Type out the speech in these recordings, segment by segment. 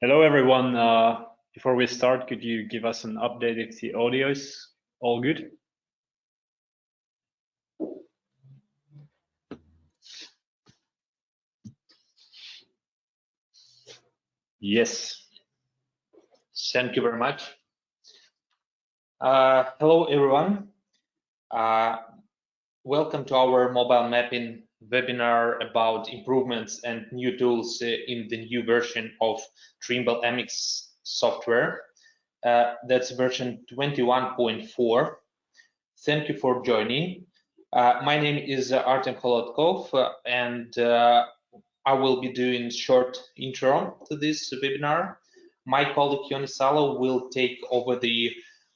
Hello, everyone. Before we start, could you give us an update if the audio is all good? Yes. Thank you very much. Hello, everyone. Welcome to our mobile mapping webinar about improvements and new tools in the new version of Trimble TMX software. That's version 21.4. Thank you for joining. My name is Artem Kolotkov, and I will be doing short intro to this webinar. My colleague Yoni Salo will take over the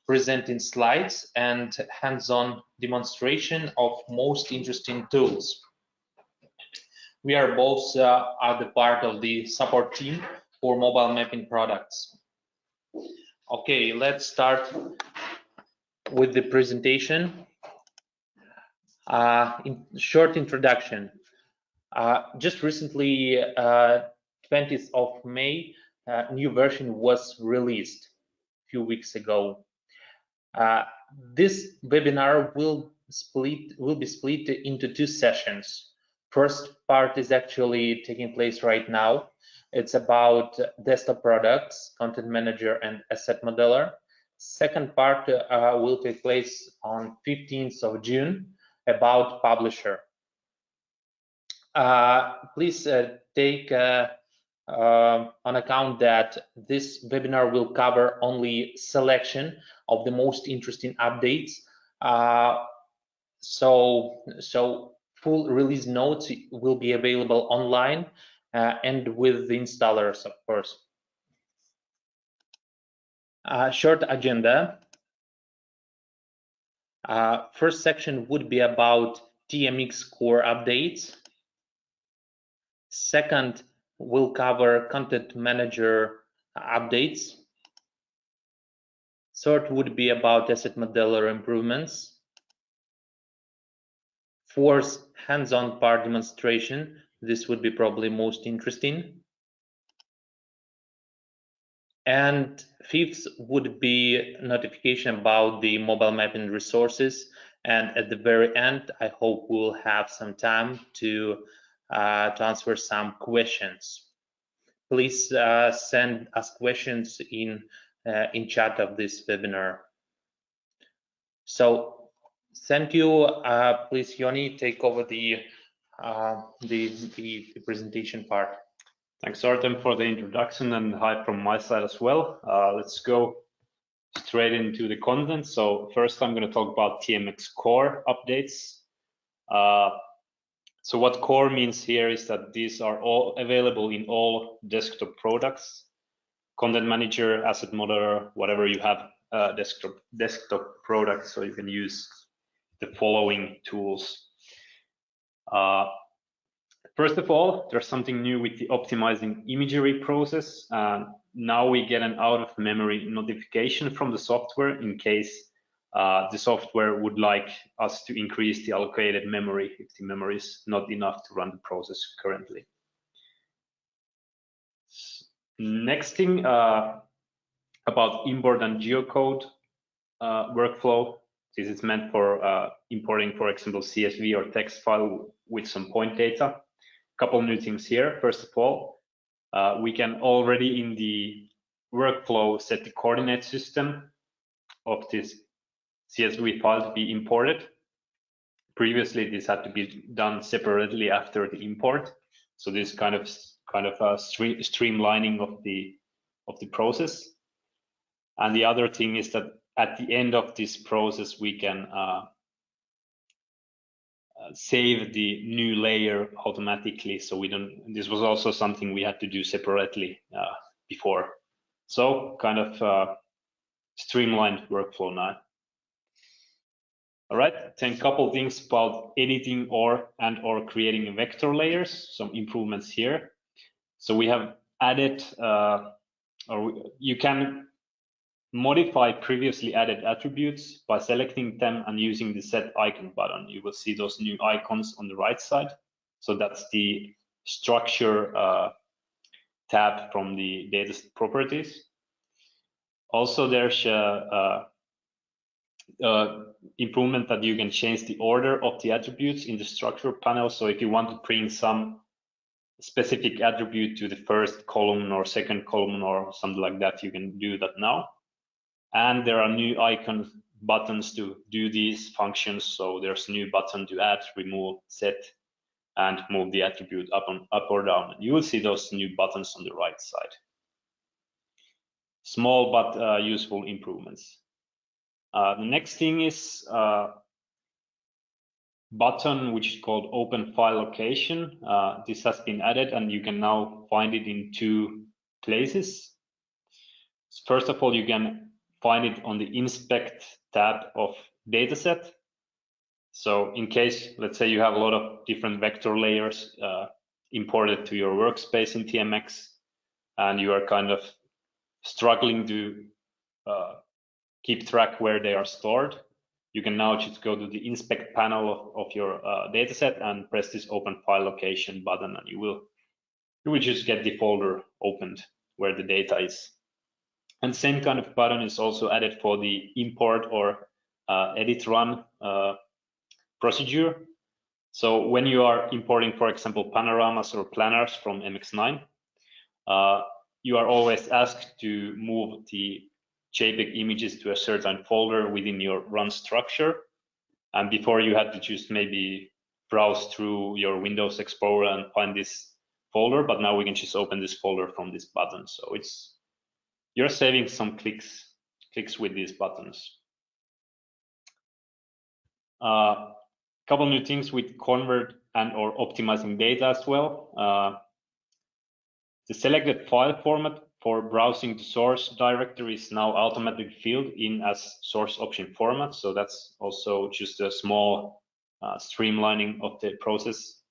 presenting slides and hands-on demonstration of most interesting tools. We are both are the part of the support team for mobile mapping products. Okay, let's start with the presentation. Short introduction. Just recently, 20th of May, new version was released a few weeks ago. This webinar will be split into two sessions. First part is actually taking place right now. It's about desktop products, content manager, and asset modeler. Second part will take place on 15th of June about publisher. Please take on account that this webinar will cover only selection of the most interesting updates. So full release notes will be available online and with the installers, of course. Short agenda. First section would be about TMX core updates. Second, we'll cover content manager updates. Third would be about asset modeler improvements. Fourth, hands-on part demonstration. This would be probably most interesting. And fifth would be notification about the mobile mapping resources. And at the very end, I hope we'll have some time to answer some questions. Please send us questions in chat of this webinar. So thank you. Please, Yoni, take over the presentation part. Thanks, Artem, for the introduction, and hi from my side as well. Let's go straight into the content. So first, I'm going to talk about TMX core updates. So what core means here is that these are all available in all desktop products, content manager, asset modeler, whatever you have, desktop products. So you can use the following tools. First of all, there's something new with the optimizing imagery process. Now we get an out-of-memory notification from the software in case the software would like us to increase the allocated memory if the memory is not enough to run the process currently. Next thing about import and geocode workflow. This is meant for importing, for example, CSV or text file with some point data. Couple new things here. First of all, we can already in the workflow set the coordinate system of this CSV file to be imported. Previously, this had to be done separately after the import. So this kind of streamlining of the process. And the other thing is that at the end of this process, we can save the new layer automatically, so we don't. This was also something we had to do separately before. So kind of streamlined workflow now. All right, then a couple things about editing or creating vector layers. Some improvements here. So we have added, you can modify previously added attributes by selecting them and using the set icon button. You will see those new icons on the right side. So that's the structure tab from the dataset properties. Also, there's a improvement that you can change the order of the attributes in the structure panel. So if you want to bring some specific attribute to the first column or second column or something like that, you can do that now. And there are new icon buttons to do these functions. So there's a new button to add, remove, set, and move the attribute up or down. You will see those new buttons on the right side. Small but useful improvements. The next thing is button which is called Open File Location. This has been added and you can now find it in 2 places. First of all, you can find it on the Inspect tab of Dataset. So in case, let's say you have a lot of different vector layers imported to your workspace in TMX, and you are kind of struggling to keep track where they are stored, you can now just go to the Inspect panel of your dataset and press this Open File Location button, and you will just get the folder opened where the data is. And same kind of button is also added for the import or edit run procedure. So when you are importing, for example, panoramas or planners from MX9, you are always asked to move the JPEG images to a certain folder within your run structure. And before you had to just maybe browse through your Windows Explorer and find this folder, but now we can just open this folder from this button. So you're saving some clicks with these buttons. Couple new things with convert and or optimizing data as well. The selected file format for browsing the source directory is now automatically filled in as source option format. So that's also just a small streamlining of the process.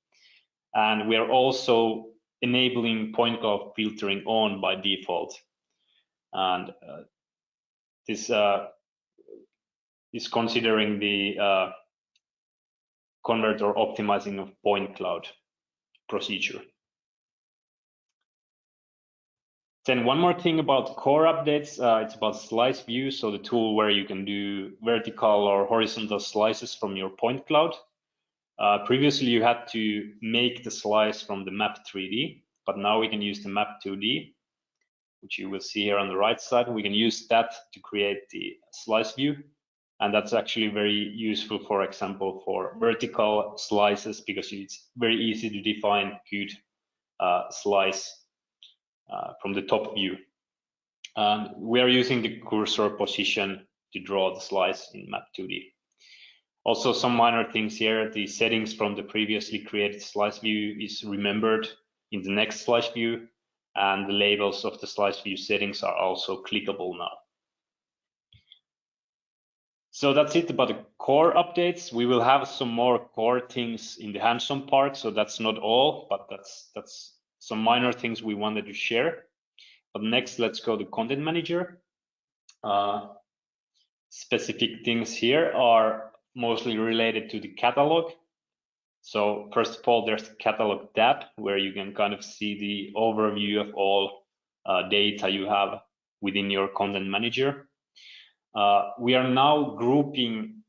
And we are also enabling point cloud filtering on by default. And this is considering the convert or optimizing of point cloud procedure. Then one more thing about core updates, it's about slice view, so the tool where you can do vertical or horizontal slices from your point cloud. Previously, you had to make the slice from the map 3D, but now we can use the map 2D, which you will see here on the right side. We can use that to create the slice view, and that's actually very useful, for example, for vertical slices, because it's very easy to define good slice from the top view. We are using the cursor position to draw the slice in map 2D. Also, some minor things here. The settings from the previously created slice view is remembered in the next slice view, and the labels of the slice view settings are also clickable now. So that's it about the core updates. We will have some more core things in the hands-on part, so that's not all, but that's some minor things we wanted to share. But next, let's go to Content Manager. Specific things here are mostly related to the catalog. So first of all, there's the catalog tab where you can kind of see the overview of all data you have within your Content Manager. We are now grouping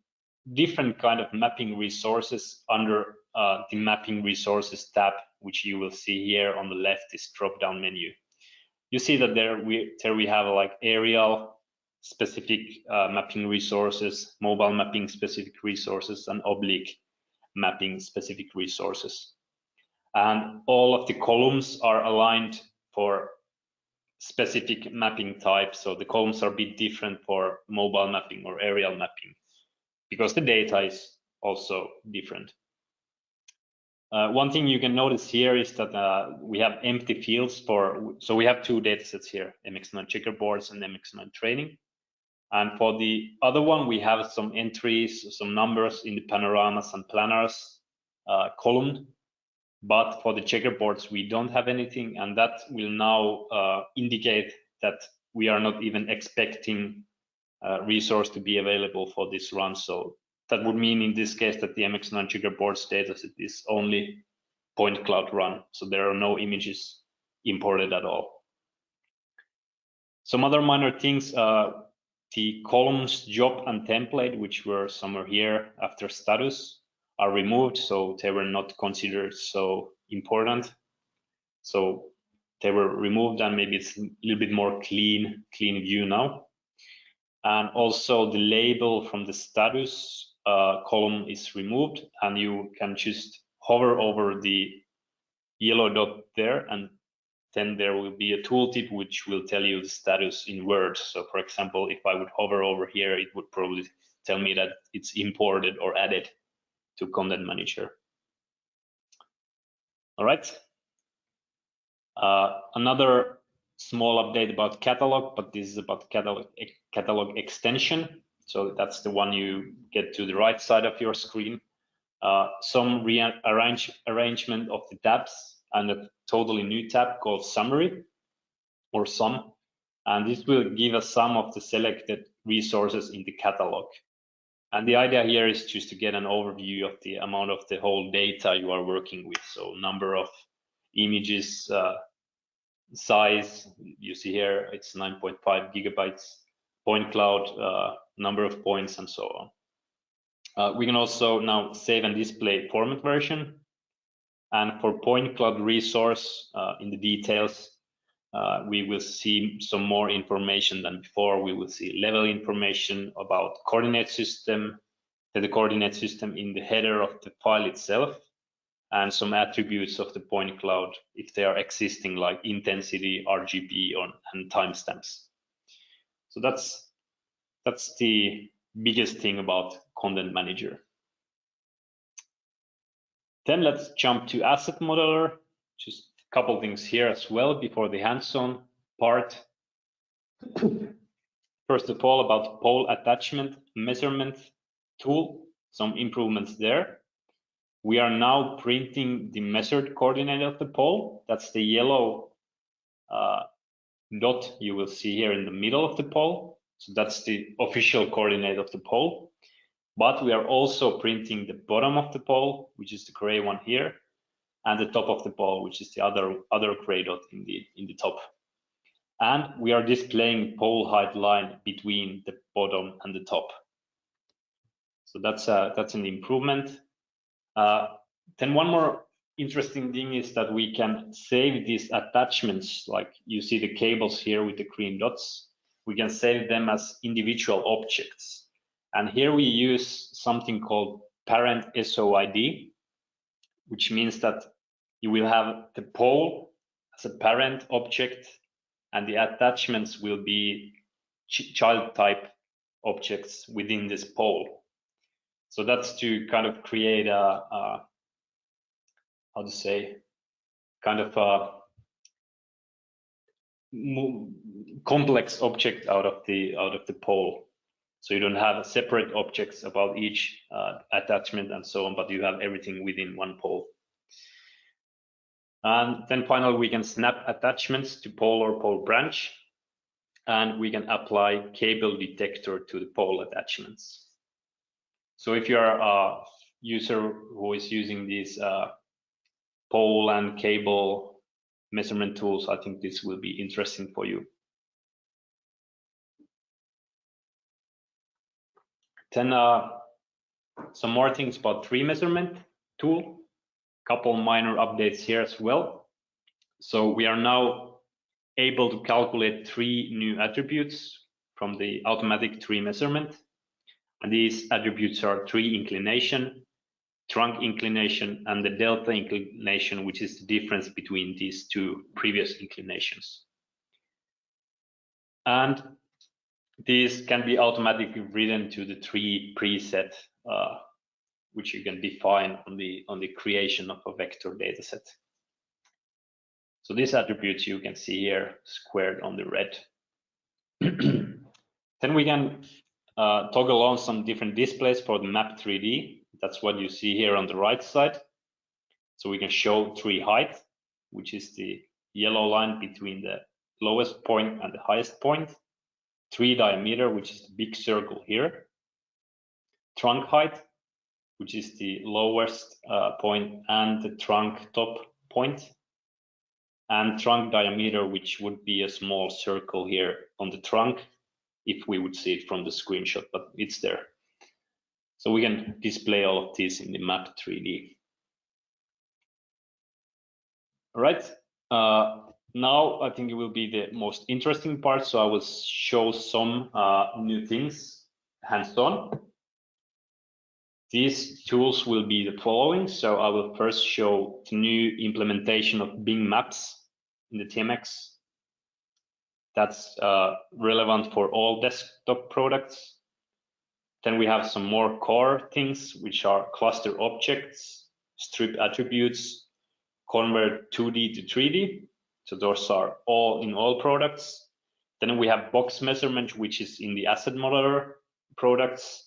different kind of mapping resources under the Mapping Resources tab, which you will see here on the left, this drop-down menu. You see that there we have like aerial specific mapping resources, mobile mapping specific resources, and oblique mapping specific resources. And all of the columns are aligned for specific mapping type. So the columns are a bit different for mobile mapping or aerial mapping because the data is also different. One thing you can notice here is that we have empty fields so we have 2 datasets here, MX9 checkerboards and MX9 training. And for the other one, we have some entries, some numbers in the panoramas and planners column. But for the checkerboards, we don't have anything, and that will now indicate that we are not even expecting resource to be available for this run. So that would mean in this case that the MX9 checkerboards dataset is only point cloud run. So there are no images imported at all. Some other minor things, the columns job and template, which were somewhere here after status, are removed, so they were not considered so important. So they were removed, and maybe it's a little bit more clean view now. And also the label from the status column is removed, and you can just hover over the yellow dot there, and then there will be a tooltip which will tell you the status in words. So for example, if I would hover over here, it would probably tell me that it's imported or added to Content Manager. All right. Another small update about catalog, but this is about catalog extension. So that's the one you get to the right side of your screen. Some arrangement of the tabs, and a totally new tab called Summary, or Sum. And this will give us some of the selected resources in the catalog. And the idea here is just to get an overview of the amount of the whole data you are working with. So number of images, size, you see here, it's 9.5 gigabytes, point cloud, number of points, and so on. We can also now save and display format version. And for point cloud resource, in the details, we will see some more information than before. We will see level information about coordinate system, the coordinate system in the header of the file itself, and some attributes of the point cloud if they are existing, like intensity, RGB, and timestamps. So that's the biggest thing about Content Manager. Then let's jump to Asset Modeler. Just a couple things here as well before the hands-on part. First of all, about pole attachment measurement tool, some improvements there. We are now printing the measured coordinate of the pole. That's the yellow dot you will see here in the middle of the pole. So that's the official coordinate of the pole. But we are also printing the bottom of the pole, which is the gray one here, and the top of the pole, which is the other gray dot in the top. And we are displaying pole height line between the bottom and the top. So that's an improvement. Then one more interesting thing is that we can save these attachments, like you see the cables here with the green dots. We can save them as individual objects. And here we use something called parent SOID, which means that you will have the pole as a parent object, and the attachments will be child type objects within this pole. So that's to kind of create a how to say, kind of a complex object out of the pole. So you don't have separate objects about each attachment and so on, but you have everything within one pole. And then finally, we can snap attachments to pole or pole branch, and we can apply cable detector to the pole attachments. So if you are a user who is using these pole and cable measurement tools, I think this will be interesting for you. Then some more things about tree measurement tool. Couple minor updates here as well. So we are now able to calculate 3 new attributes from the automatic tree measurement. And these attributes are tree inclination, trunk inclination, and the delta inclination, which is the difference between these 2 previous inclinations. And these can be automatically written to the tree preset, which you can define on the creation of a vector dataset. So these attributes you can see here squared on the red. Then we can toggle on some different displays for the map 3D. That's what you see here on the right side. So we can show tree height, which is the yellow line between the lowest point and the highest point. Tree diameter, which is the big circle here. Trunk height, which is the lowest point and the trunk top point. and trunk diameter, which would be a small circle here on the trunk if we would see it from the screenshot, but it's there. So we can display all of these in the map 3D. All right, now I think it will be the most interesting part. So I will show some new things hands-on. These tools will be the following. So I will first show the new implementation of Bing Maps in the TMX. That's relevant for all desktop products. Then we have some more core things, which are cluster objects, strip attributes, convert 2D to 3D. So those are all in all products. Then we have box measurement, which is in the asset modeler products.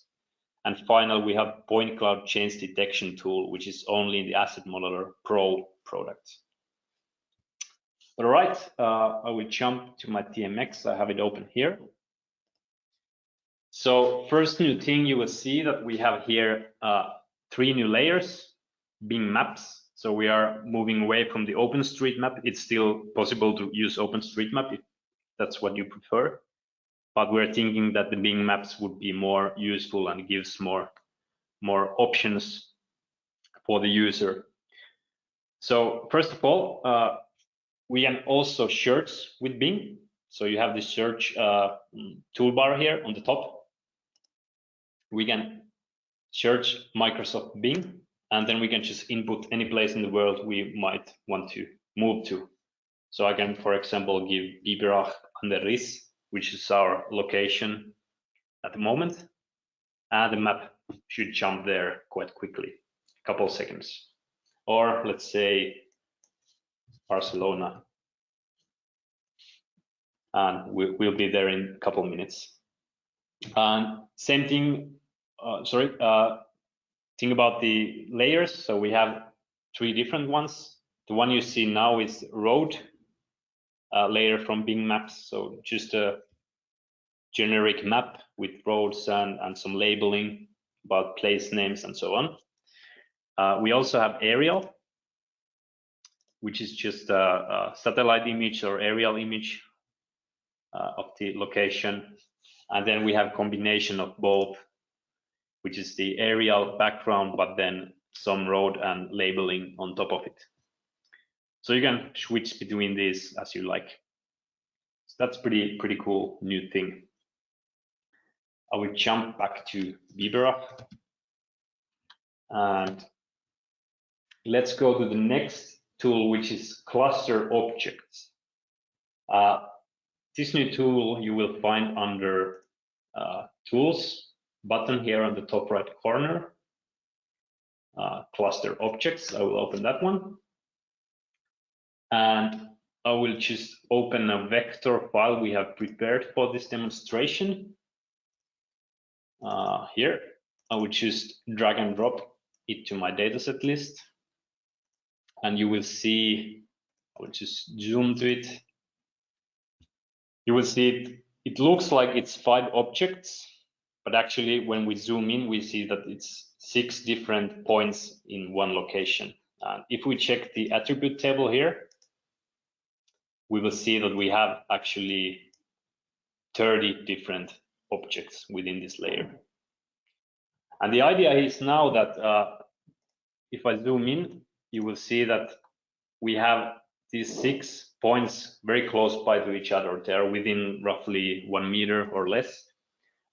And finally, we have point cloud change detection tool, which is only in the Asset Modeler Pro product. All right, I will jump to my TMX. I have it open here. So first new thing, you will see that we have here 3 new layers, Bing Maps. So we are moving away from the OpenStreetMap. It's still possible to use OpenStreetMap if that's what you prefer. But we're thinking that the Bing Maps would be more useful and gives more options for the user. So first of all, we can also search with Bing. So you have the search toolbar here on the top. We can search Microsoft Bing, and then we can just input any place in the world we might want to move to. So I can, for example, give Biberach an der Riss, which is our location at the moment, and the map should jump there quite quickly, a couple of seconds. Or let's say Barcelona, and we'll be there in a couple of minutes. And same thing, think about the layers. So we have 3 different ones. The one you see now is road layer from Bing Maps. So just a generic map with roads and some labeling about place names and so on. We also have aerial, which is just a satellite image or aerial image of the location. And then we have combination of both, which is the aerial background, but then some road and labeling on top of it. So you can switch between these as you like. So that's pretty cool new thing. I will jump back to Biberach. And let's go to the next tool, which is cluster objects. This new tool you will find under tools button here on the top right corner. Cluster objects, I will open that one. And I will just open a vector file we have prepared for this demonstration. Here, I will just drag and drop it to my dataset list. And you will see, I will just zoom to it. You will see it looks like it's 5 objects, but actually when we zoom in, we see that it's 6 different points in one location. And if we check the attribute table here, we will see that we have actually 30 different objects within this layer. And the idea is now that if I zoom in, you will see that we have these 6 points very close by to each other. They are within roughly 1 meter or less.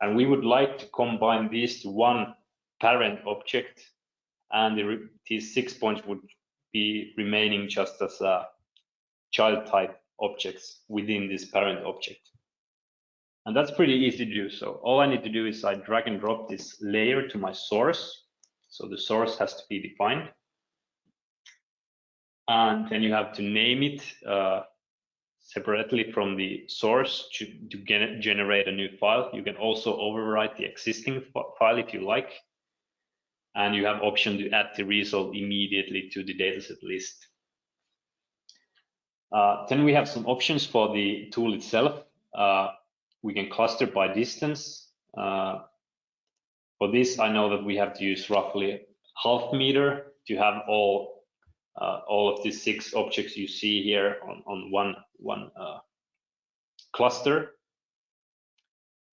And we would like to combine these to one parent object, and these 6 points would be remaining just as child type objects within this parent object. And that's pretty easy to do. So all I need to do is I drag and drop this layer to my source. So the source has to be defined. And then you have to name it separately from the source to generate a new file. You can also overwrite the existing file if you like. And you have option to add the result immediately to the dataset list. Then we have some options for the tool itself. We can cluster by distance. For this, I know that we have to use roughly 0.5 meter to have all all of these 6 objects you see here on one cluster.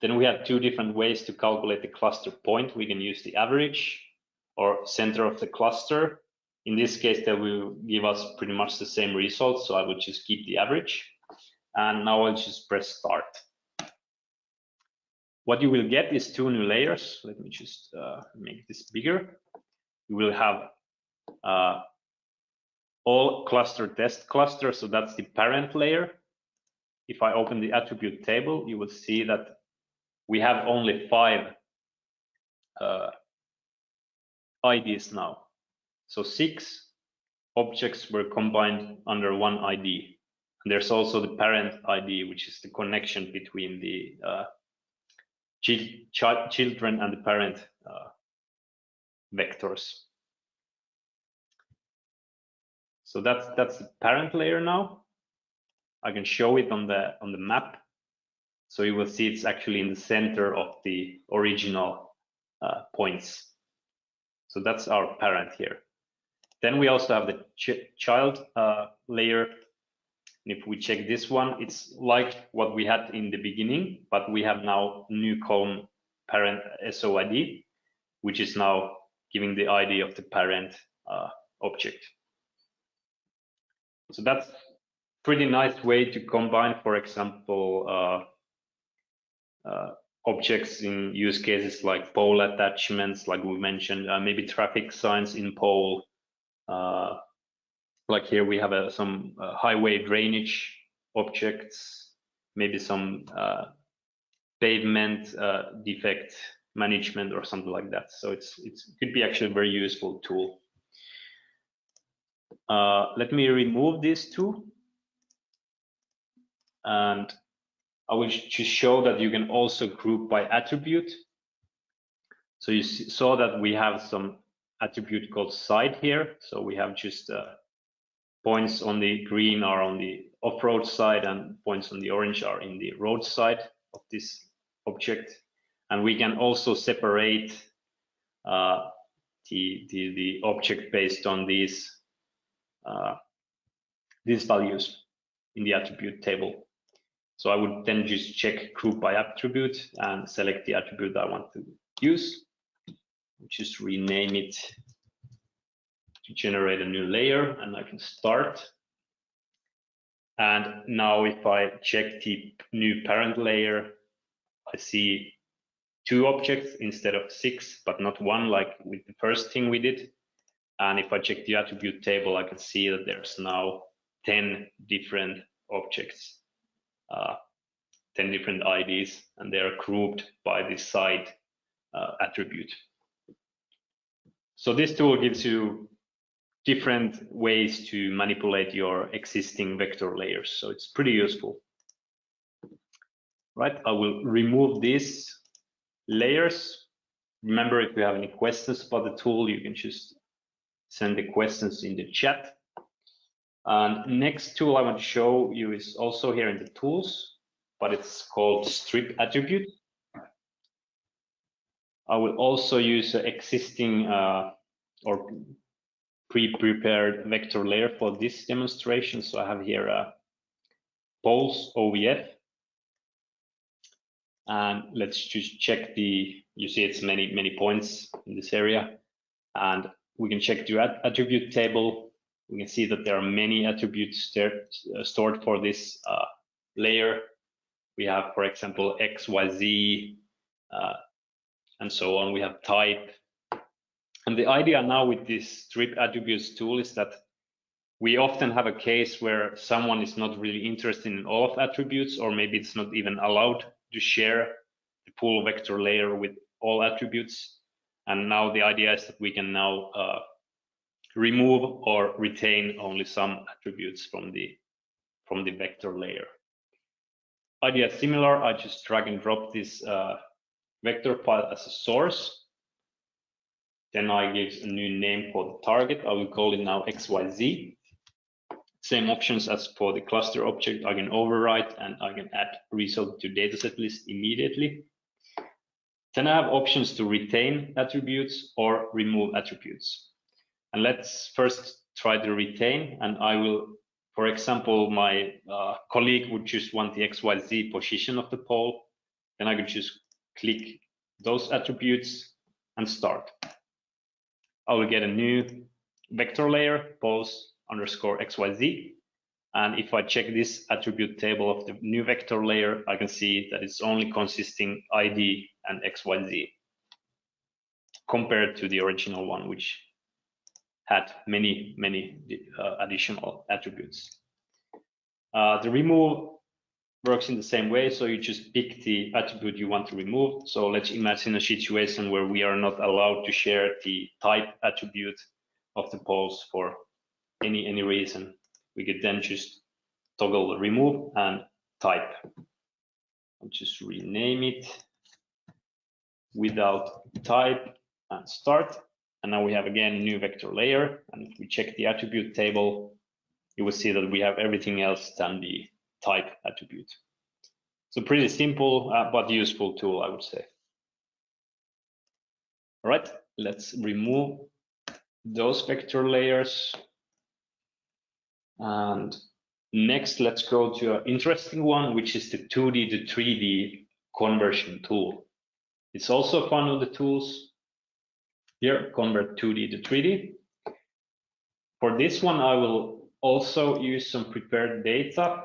Then we have 2 different ways to calculate the cluster point. We can use the average or center of the cluster. In this case, that will give us pretty much the same results. So I would just keep the average. And now I'll just press start. What you will get is 2 new layers. Let me just make this bigger. You will have all cluster test clusters. So that's the parent layer. If I open the attribute table, you will see that we have only 5 IDs now. So 6 objects were combined under one ID. And there's also the parent ID, which is the connection between the children and the parent vectors. So that's the parent layer now. I can show it on the map. So you will see it's actually in the center of the original points. So that's our parent here. Then we also have the child layer. And if we check this one, it's like what we had in the beginning, but we have now new column parent SOID, which is now giving the ID of the parent object. So that's pretty nice way to combine, for example, objects in use cases like pole attachments, like we mentioned, maybe traffic signs in pole. Like here we have some highway drainage objects, maybe some pavement defect management or something like that. So it could be actually a very useful tool. Let me remove these 2. And I will just show that you can also group by attribute. So you saw that we have some attribute called side here. So we have just points on the green are on the off-road side and points on the orange are in the road side of this object. And we can also separate the object based on these values in the attribute table. So I would then just check group by attribute and select the attribute I want to use. Just rename it to generate a new layer, and I can start. And now if I check the new parent layer, I see 2 objects instead of 6, but not 1 like with the first thing we did. And if I check the attribute table, I can see that there's now 10 different objects, 10 different IDs, and they're grouped by the side attribute. So this tool gives you different ways to manipulate your existing vector layers. So it's pretty useful. Right, I will remove these layers. Remember, if you have any questions about the tool, you can just send the questions in the chat. And next tool I want to show you is also here in the tools, but it's called strip attribute. I will also use an existing or pre-prepared vector layer for this demonstration. So I have here a poles OVF. And let's just check you see it's many points in this area. And we can check the attribute table. We can see that there are many attributes stored for this layer. We have, for example, X, Y, Z, and so on. We have type. And the idea now with this strip attributes tool is that we often have a case where someone is not really interested in all of attributes, or maybe it's not even allowed to share the full vector layer with all attributes. And now the idea is that we can now remove or retain only some attributes from the vector layer. Idea is similar. I just drag and drop this vector file as a source. Then I give a new name for the target. I will call it now XYZ. Same options as for the cluster object. I can overwrite and I can add result to dataset list immediately. Then I have options to retain attributes or remove attributes. And let's first try to retain, and I will, for example, my colleague would just want the XYZ position of the pole, then I could just click those attributes and start. I will get a new vector layer, pose_XYZ. And if I check this attribute table of the new vector layer, I can see that it's only consisting ID and XYZ compared to the original one, which had many additional attributes. The remove works in the same way. So you just pick the attribute you want to remove. So let's imagine a situation where we are not allowed to share the type attribute of the pose for any reason. We could then just toggle the remove and type. I'll just rename it without type and start. And now we have again a new vector layer. And if we check the attribute table, you will see that we have everything else than the type attribute. So pretty simple, but useful tool, I would say. All right, let's remove those vector layers. And next, let's go to an interesting one, which is the 2D to 3D conversion tool. It's also one of the tools here, convert 2D to 3D. For this one, I will also use some prepared data.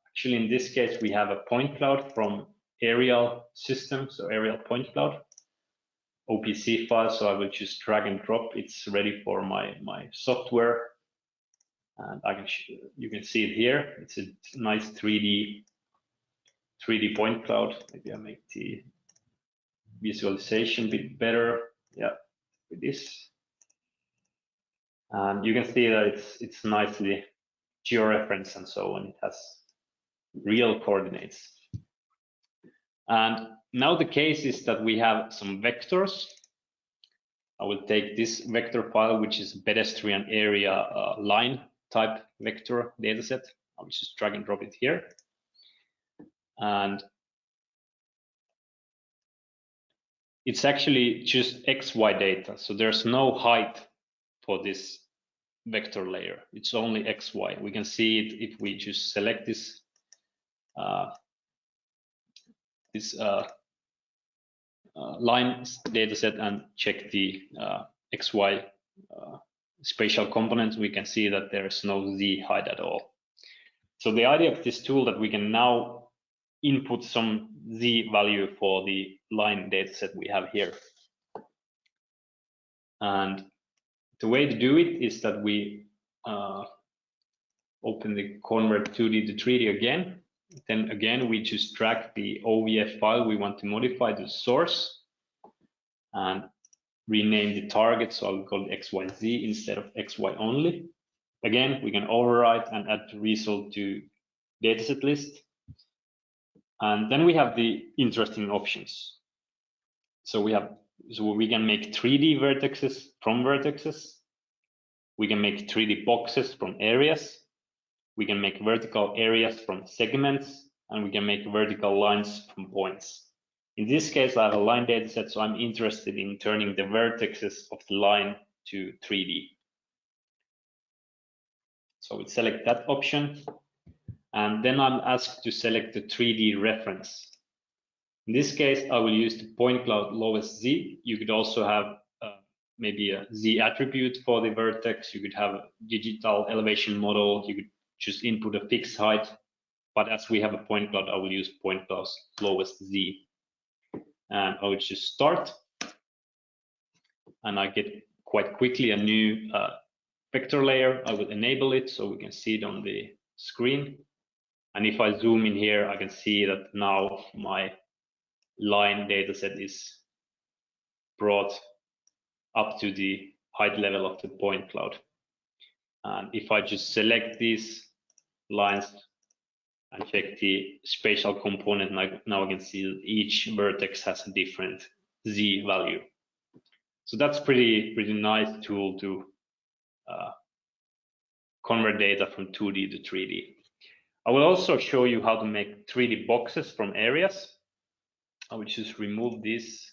Actually, in this case, we have a point cloud from aerial system, so aerial point cloud, OPC file. So I will just drag and drop. It's ready for my software. And you can see it here. It's a nice 3D point cloud. Maybe I make the visualization a bit better. Yeah, with this. And you can see that it's nicely georeferenced and so on. It has real coordinates. And now the case is that we have some vectors. I will take this vector file, which is pedestrian area line type vector dataset. I'll just drag and drop it here. And it's actually just XY data. So there's no height for this vector layer. It's only XY. We can see it if we just select this line dataset and check the XY spatial components. We can see that there is no Z height at all. So the idea of this tool that we can now input some Z value for the line dataset we have here. And the way to do it is that we open the convert 2D to 3D again. Then again, we just drag the OVF file we want to modify to the source and rename the target. So I'll call it XYZ instead of XY only. Again, we can override and add the result to dataset list. And then we have the interesting options. So we can make 3D vertices from vertices. We can make 3D boxes from areas. We can make vertical areas from segments, and we can make vertical lines from points. In this case, I have a line dataset, so I'm interested in turning the vertices of the line to 3D. So we select that option, and then I'm asked to select the 3D reference. In this case, I will use the point cloud lowest Z. You could also have maybe a Z attribute for the vertex. You could have a digital elevation model. You could just input a fixed height. But as we have a point cloud, I will use point cloud's lowest Z. And I will just start. And I get quite quickly a new vector layer. I will enable it so we can see it on the screen. And if I zoom in here, I can see that now my line dataset is brought up to the height level of the point cloud. And if I just select these lines and check the spatial component, now I can see that each vertex has a different Z value. So that's pretty nice tool to convert data from 2D to 3D. I will also show you how to make 3D boxes from areas. I will just remove these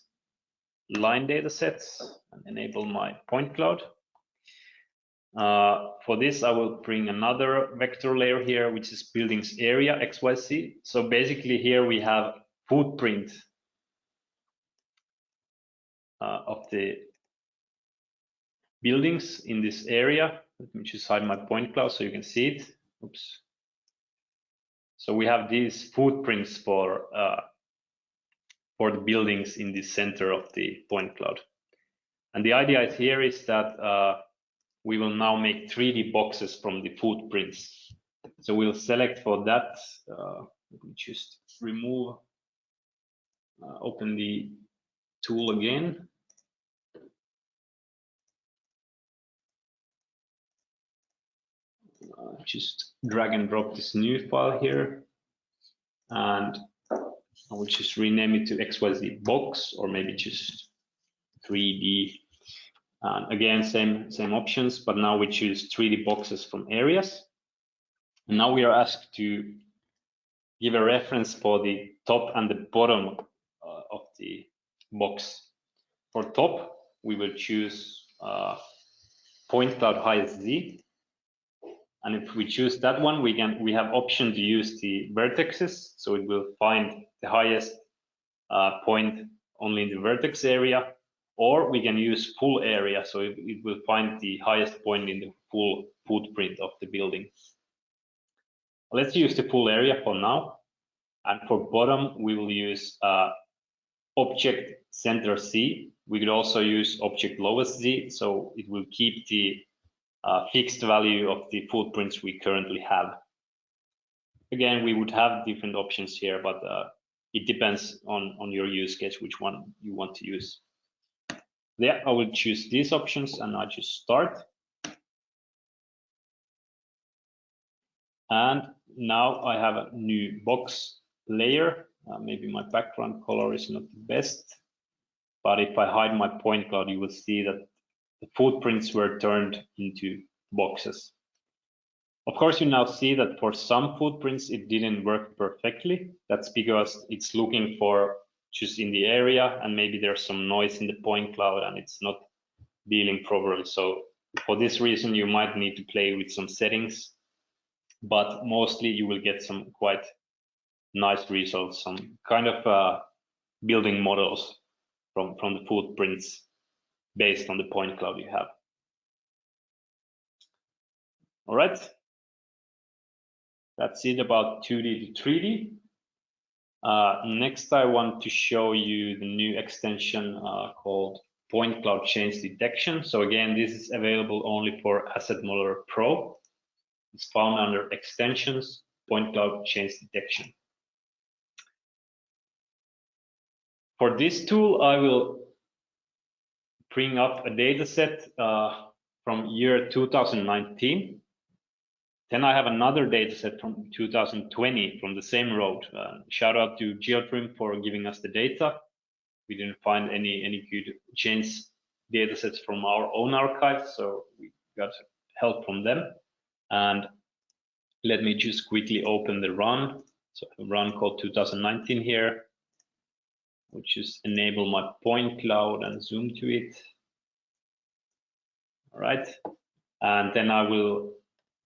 line data sets and enable my point cloud. For this, I will bring another vector layer here, which is buildings area XYZ. So basically here we have footprint of the buildings in this area. Let me just hide my point cloud so you can see it. Oops. So we have these footprints for the buildings in the center of the point cloud. And the idea here is that we will now make 3D boxes from the footprints. So we'll select for that. Let me just remove, open the tool again. Just drag and drop this new file here. And I will just rename it to XYZ box, or maybe just 3D. And again, same options, but now we choose 3D boxes from areas. And now we are asked to give a reference for the top and the bottom of the box. For top, we will choose point cloud highest Z. And if we choose that one, we have option to use the vertexes. So it will find the highest point only in the vertex area, or we can use full area. So it will find the highest point in the full footprint of the building. Let's use the full area for now. And for bottom, we will use object center Z. We could also use object lowest Z. So it will keep the fixed value of the footprints we currently have. Again, we would have different options here, but it depends on your use case, which one you want to use. There, I will choose these options and I just start. And now I have a new box layer. Maybe my background color is not the best, but if I hide my point cloud, you will see that the footprints were turned into boxes. Of course, you now see that for some footprints, it didn't work perfectly. That's because it's looking for just in the area, and maybe there's some noise in the point cloud and it's not dealing properly. So for this reason, you might need to play with some settings, but mostly you will get some quite nice results, some kind of building models from the footprints based on the point cloud you have. All right. That's it about 2D to 3D. Next, I want to show you the new extension called Point Cloud Change Detection. So again, this is available only for Asset Modeler Pro. It's found under Extensions, Point Cloud Change Detection. For this tool, I will bring up a data set from year 2019. Then I have another data set from 2020 from the same road. Shout out to GeoTrim for giving us the data. We didn't find any good change data sets from our own archive, so we got help from them. And let me just quickly open the run. So a run called 2019 here. I'll just enable my point cloud and zoom to it. All right. And then I will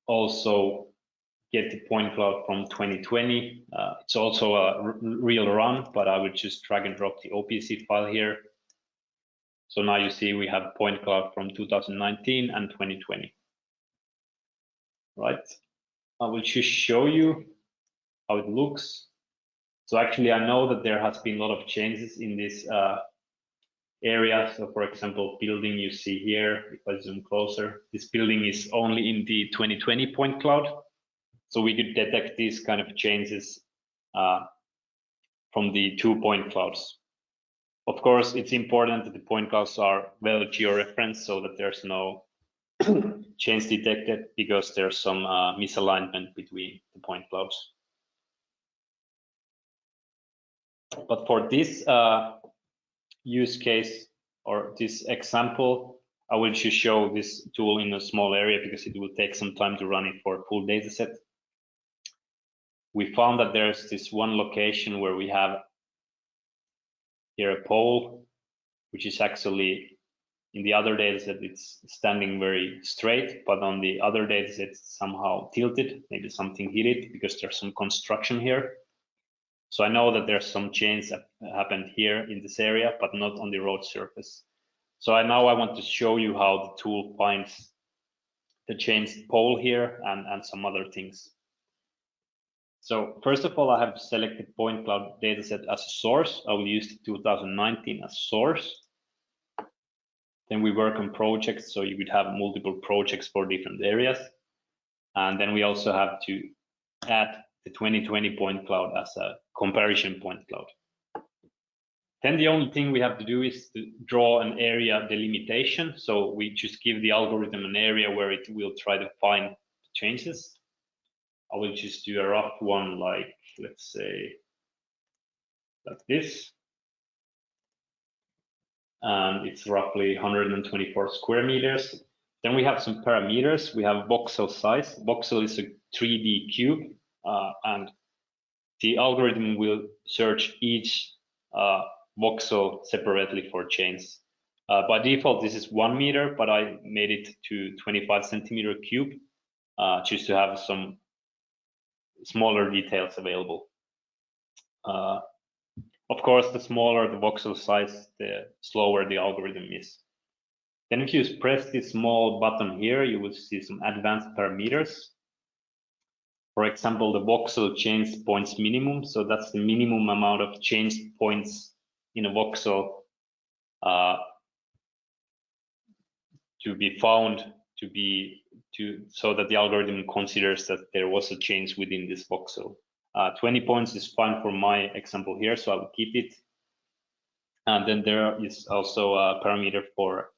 also get the point cloud from 2020. It's also a real run, but I would just drag and drop the OPC file here. So now you see we have point cloud from 2019 and 2020. Right. I will just show you how it looks. So actually, I know that there has been a lot of changes in this area. So for example, building you see here, if I zoom closer, this building is only in the 2020 point cloud. So we could detect these kind of changes from the 2 point clouds. Of course, it's important that the point clouds are well georeferenced so that there's no change detected, because there's some misalignment between the point clouds. But for this use case or this example, I will just show this tool in a small area because it will take some time to run it for a full data set. We found that there's this one location where we have here a pole, which is actually In the other dataset, it's standing very straight, but on the other dataset, it's somehow tilted. Maybe something hit it because there's some construction here. So I know that there's some change that happened here in this area, but not on the road surface. So now I want to show you how the tool finds the changed pole here and some other things. So first of all, I have selected point cloud dataset as a source. I will use the 2019 as source. Then we work on projects, so you would have multiple projects for different areas. And then we also have to add the 2020 point cloud as a comparison point cloud. Then the only thing we have to do is to draw an area delimitation. So we just give the algorithm an area where it will try to find changes. I will just do a rough one, like, let's say, like this. And it's roughly 124 square meters. Then we have some parameters. We have voxel size. Voxel is a 3D cube, and the algorithm will search each voxel separately for chains. By default, this is 1 meter, but I made it to 25 centimeter cube just to have some smaller details available. Of course, the smaller the voxel size, the slower the algorithm is. Then if you press this small button here, you will see some advanced parameters. For example, the voxel change points minimum. So that's the minimum amount of changed points in a voxel to be found so that the algorithm considers that there was a change within this voxel. 20 points is fine for my example here, so I will keep it. And then there is also a parameter for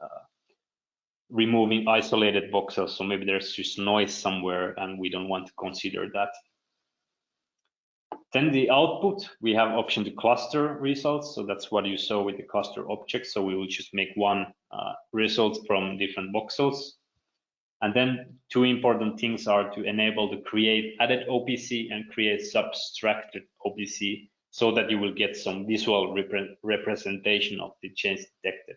removing isolated voxels. So maybe there's just noise somewhere and we don't want to consider that. Then the output, we have option to cluster results. So that's what you saw with the cluster object. So we will just make one result from different voxels. And then two important things are to enable the create added OPC and create subtracted OPC so that you will get some visual representation of the change detected.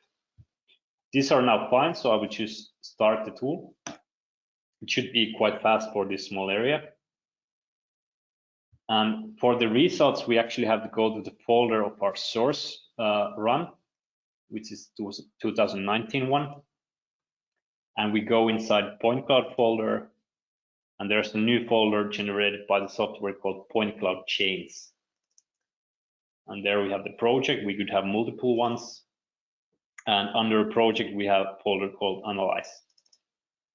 These are now fine, so I will just start the tool. It should be quite fast for this small area. And for the results, we actually have to go to the folder of our source run, which is 2019 one. And we go inside point cloud folder, and there's a new folder generated by the software called point cloud chains. And there we have the project. We could have multiple ones. And under a project, we have a folder called analyze.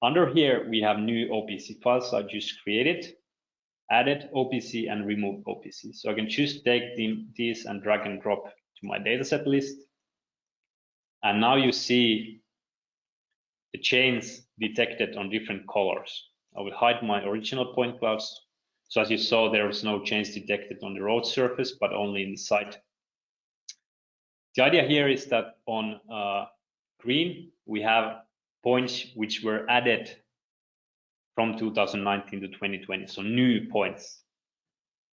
Under here, we have new OPC files I just created, added OPC and removed OPC. So I can just take these and drag and drop to my dataset list. And now you see the chains detected on different colors. I will hide my original point clouds. So as you saw, there was no change detected on the road surface, but only in the site. The idea here is that on green, we have points which were added from 2019 to 2020, so new points.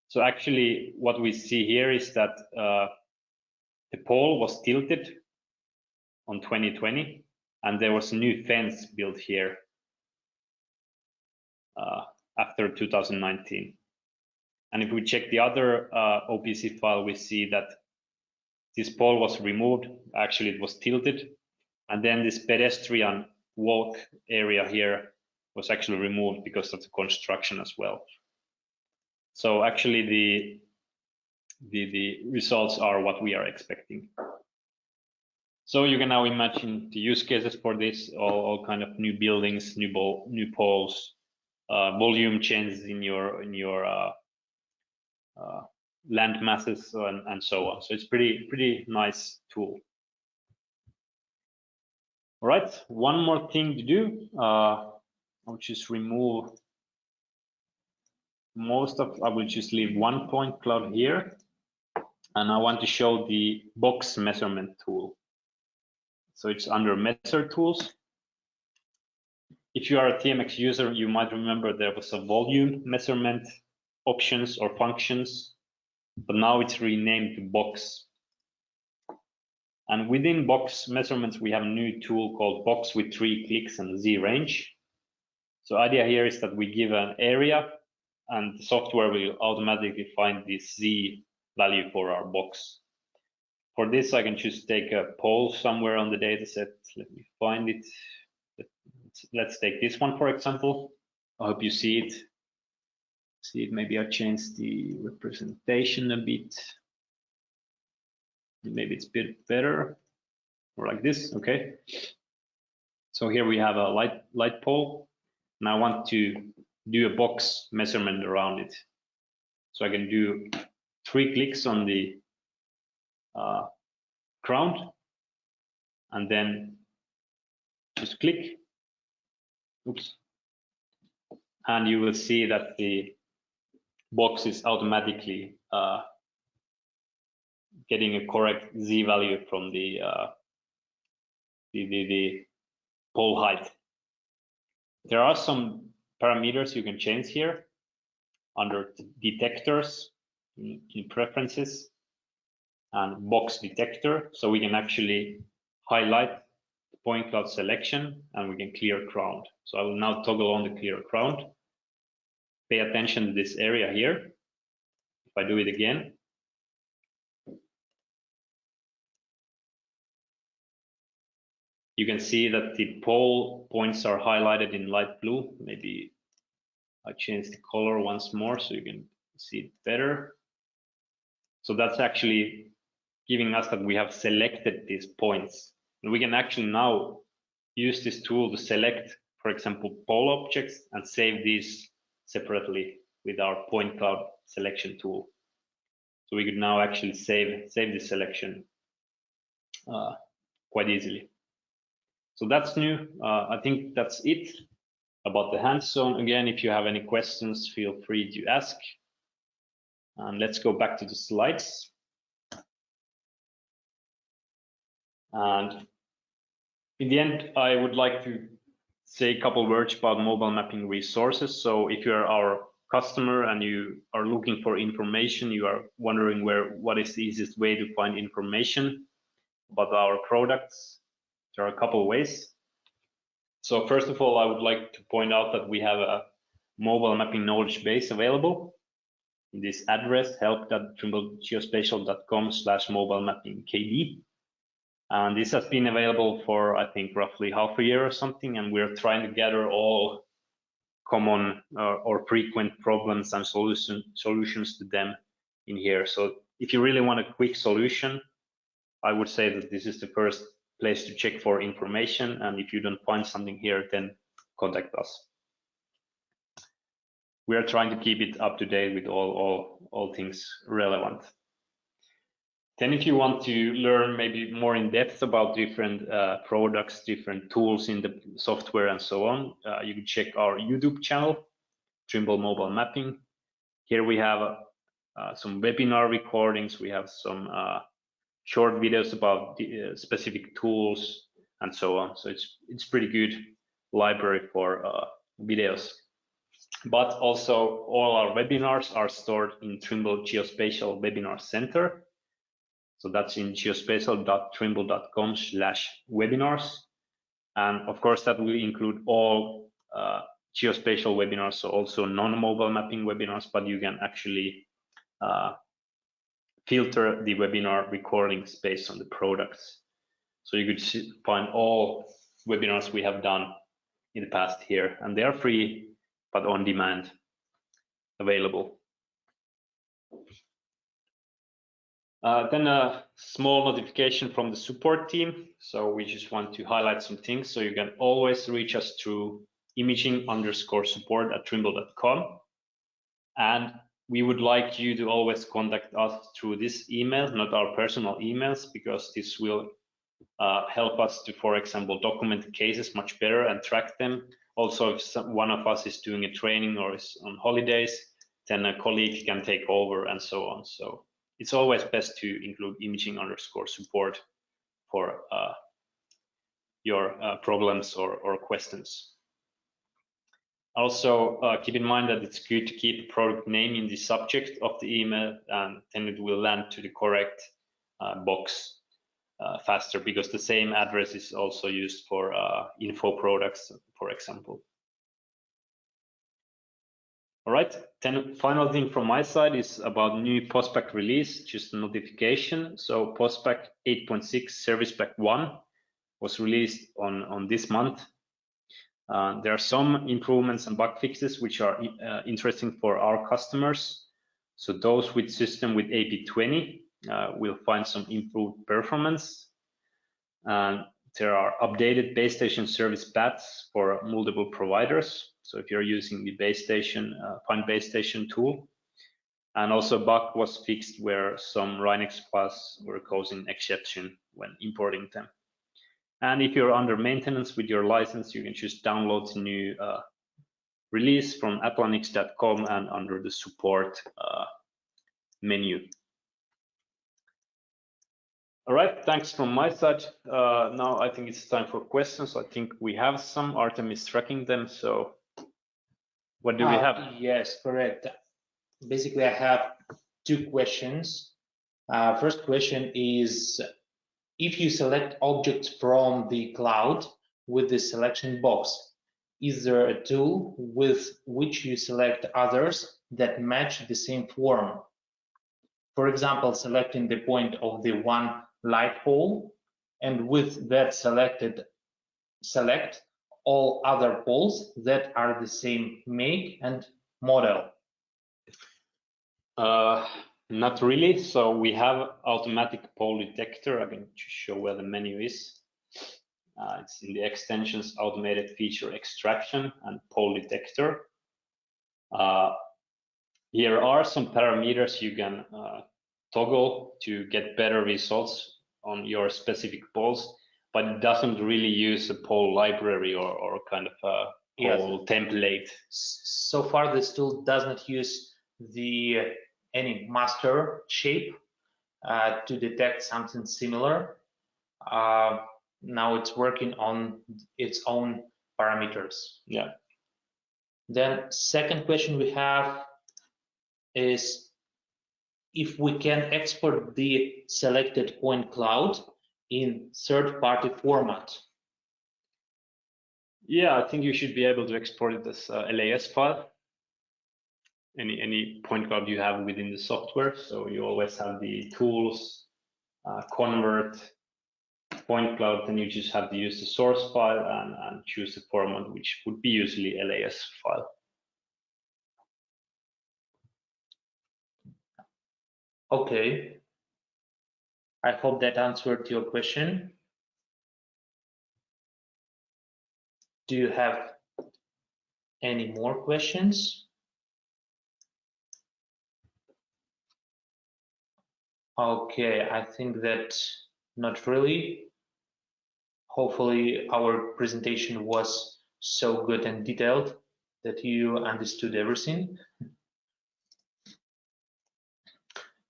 So actually what we see here is that the pole was tilted on 2020, and there was a new fence built here after 2019. And if we check the other OPC file, we see that this pole was removed. Actually, it was tilted. And then this pedestrian walk area here was actually removed because of the construction as well. So actually the results are what we are expecting. So you can now imagine the use cases for this, all kind of new buildings, new poles, volume changes in your land masses and so on. So it's pretty nice tool. All right, one more thing to do. I'll just remove I will just leave one point cloud here. And I want to show the box measurement tool. So it's under measure tools. If you are a TMX user, you might remember there was a volume measurement options or functions, but now it's renamed to box. And within box measurements, we have a new tool called box with 3 clicks and Z range. So idea here is that we give an area and the software will automatically find this Z value for our box. For this, I can just take a poll somewhere on the dataset. Let me find it. Let's take this one, for example. I hope you see it. Maybe I changed the representation a bit. Maybe it's a bit better, or like this. Okay. So here we have a light pole, and I want to do a box measurement around it. So I can do 3 clicks on the ground, and then just click. Oops. And you will see that the box is automatically getting a correct Z value from the pole height. There are some parameters you can change here under detectors in preferences and box detector. So we can actually highlight the point cloud selection and we can clear ground. So I will now toggle on the clear ground. Pay attention to this area here. If I do it again, you can see that the pole points are highlighted in light blue. Maybe I change the color once more so you can see it better. So that's actually giving us that we have selected these points. And we can actually now use this tool to select, for example, pole objects and save these separately with our point cloud selection tool. So we could now actually save the selection quite easily. So that's new. I think that's it about the hands-on. Again, if you have any questions, feel free to ask. And let's go back to the slides. And in the end, I would like to say a couple words about mobile mapping resources. So if you're our customer and you are looking for information, you are wondering what is the easiest way to find information about our products, there are a couple ways. So first of all, I would like to point out that we have a mobile mapping knowledge base available in this address, help.trimblegeospatial.com/mobile-mapping-kd. And this has been available for, I think, roughly half a year or something, and we're trying to gather all common or frequent problems and solutions to them in here. So if you really want a quick solution, I would say that this is the first place to check for information, and if you don't find something here, then contact us. We are trying to keep it up to date with all things relevant. Then if you want to learn maybe more in depth about different products, different tools in the software and so on, you can check our YouTube channel, Trimble Mobile Mapping. Here we have some webinar recordings, we have some short videos about the, specific tools and so on. So it's pretty good library for videos. But also all our webinars are stored in Trimble Geospatial Webinar Center. So that's in geospatial.trimble.com/webinars. And of course, that will include all geospatial webinars, so also non-mobile mapping webinars, but you can actually filter the webinar recordings based on the products. So you could find all webinars we have done in the past here, and they are free, but on demand available. Then a small notification from the support team. So we just want to highlight some things. So you can always reach us through imaging_support@trimble.com. And we would like you to always contact us through this email, not our personal emails, because this will help us to, for example, document the cases much better and track them. Also, if one of us is doing a training or is on holidays, then a colleague can take over and so on. So it's always best to include imaging_support for your problems or questions. Also, keep in mind that it's good to keep product name in the subject of the email, and then it will land to the correct box. faster, because the same address is also used for info products, for example. All right, then final thing from my side is about new postpack release, just a notification. So postpack 8.6 service pack 1 was released on this month. There are some improvements and bug fixes which are interesting for our customers. So those with system with AP20 will find some improved performance. There are updated base station service paths for multiple providers. So if you're using the base station, Find Base Station tool. And also bug was fixed where some Rhinex files were causing exception when importing them. And if you're under maintenance with your license, you can just download the new release from applanix.com and under the support menu. All right, thanks from my side. Now I think it's time for questions. I think we have some. Artem is tracking them. So what do we have? Yes, correct. Basically, I have two questions. First question is, if you select objects from the cloud with the selection box, is there a tool with which you select others that match the same form? For example, selecting the point of the one light pole, and with that selected, select all other poles that are the same make and model. Not really. So we have automatic pole detector. I can just show where the menu is. It's in the extensions, automated feature extraction and pole detector. Here are some parameters you can toggle to get better results on your specific poles, but it doesn't really use a pole library or kind of a pole template. So far, this tool does not use the any master shape to detect something similar. Now it's working on its own parameters. Yeah. Then second question we have is if we can export the selected point cloud in third-party format. Yeah, I think you should be able to export it as a LAS file. Any point cloud you have within the software. So you always have the tools, convert, point cloud, then you just have to use the source file and choose the format, which would be usually LAS file. Okay. I hope that answered your question. Do you have any more questions? Okay, I think that not really. Hopefully our presentation was so good and detailed that you understood everything.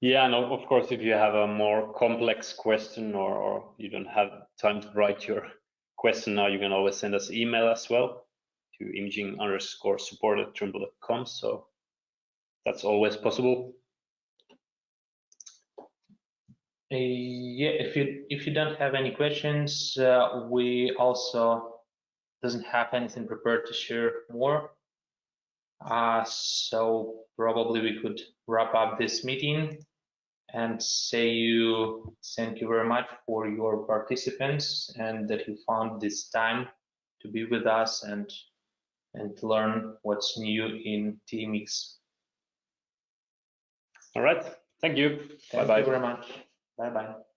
Yeah, and of course, if you have a more complex question or you don't have time to write your question now, you can always send us email as well to imaging_support@trimble.com. So that's always possible. Yeah, if you don't have any questions, we also doesn't have anything prepared to share more. So probably we could wrap up this meeting and say thank you very much for your participants and that you found this time to be with us and learn what's new in TMX. All right. Thank you. Thank Bye-bye. you very much. Bye-bye.